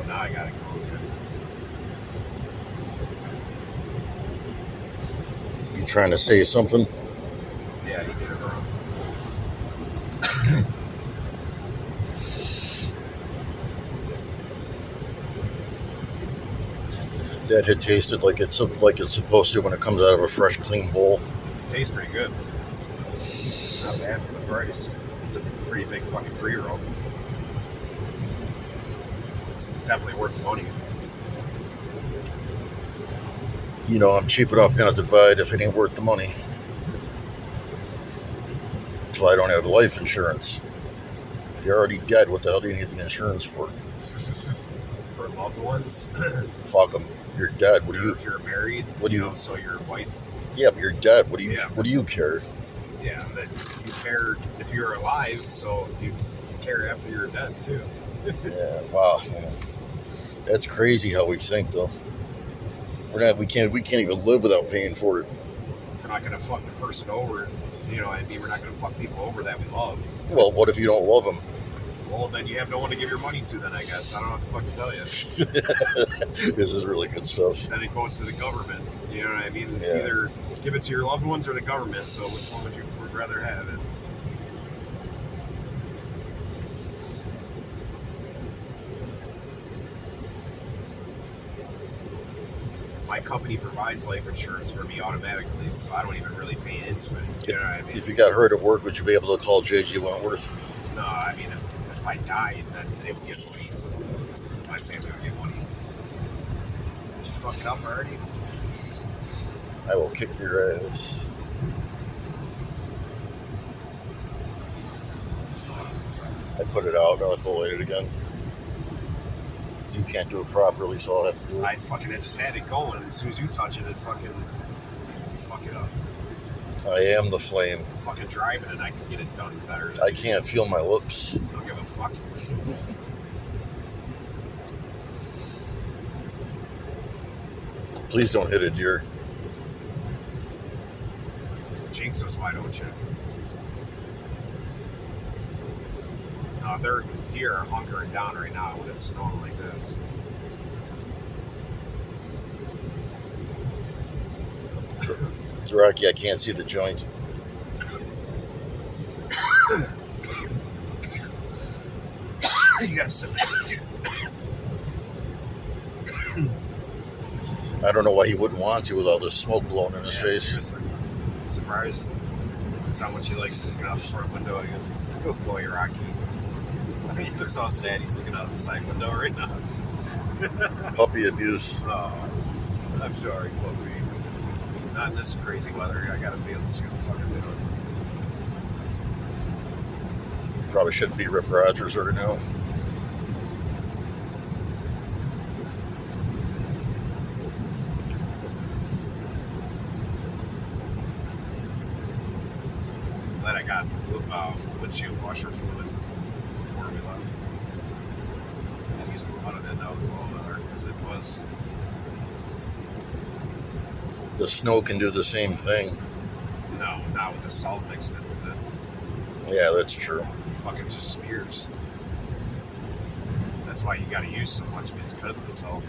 Now I gotta go. You trying to say something? Yeah, he did it wrong. That had tasted like it's supposed to when it comes out of a fresh, clean bowl. It tastes pretty good. Not bad for the price. It's a pretty big fucking pre-roll. It's definitely worth the money. You know, I'm cheap enough not to buy it if it ain't worth the money. So I don't have life insurance. You're already dead. What the hell do you need the insurance for? For loved ones. Fuck them. You're dead. What do you? If you're married, What do you? know, so your wife. Yeah, but you're dead. What do you? Yeah. What do you care? Yeah, that you care if you're alive, so you care after you're dead too. Yeah. Wow. That's crazy how we think, though. We can't even live without paying for it. We're not gonna fuck the person over. You know what I mean? We're not gonna fuck people over that we love. Well, what if you don't love them? Well, then you have no one to give your money to. Then I guess I don't know what to fucking tell you. This is really good stuff. Then it goes to the government. You know what I mean? It's Yeah. either give it to your loved ones or the government. So which one would you rather have it? My company provides life insurance for me automatically, so I don't even really pay into it. You know what I mean? If you got hurt at work, would you be able to call J.G. Wentworth? No, I mean, if I died, then they would get money. My family would get money. Did you fuck it up already? I will kick your ass. I put it out. I'll have to light it again. You can't do it properly, so I'll have to do it. I just had it going, and as soon as you touch it, you fuck it up. I am the flame. I'm fucking driving, and I can get it done better. I can't feel my lips. I don't give a fuck. Please don't hit a deer. Jinx us, why don't you? Their deer are hunkering down right now when it's snowing like this. Rocky, I can't see the joint. You gotta sit back. I don't know why he wouldn't want to with all the smoke blowing in his face. Seriously. I'm surprised that's how much he likes looking out the front window, I guess. Good boy, Rocky. He looks all sad. He's looking out the side window right now. Puppy abuse. Oh, I'm sorry, puppy. Not in this crazy weather. I gotta be able to see what the fuck I'm doing. Probably shouldn't be Rip Rogers right now. Glad I got windshield washer fluid before we left. I used a lot of it. That was a little better because it was. The snow can do the same thing. No, not with the salt mixed in with it. Yeah, that's true. It fucking just smears. That's why you gotta use so much because of the salt.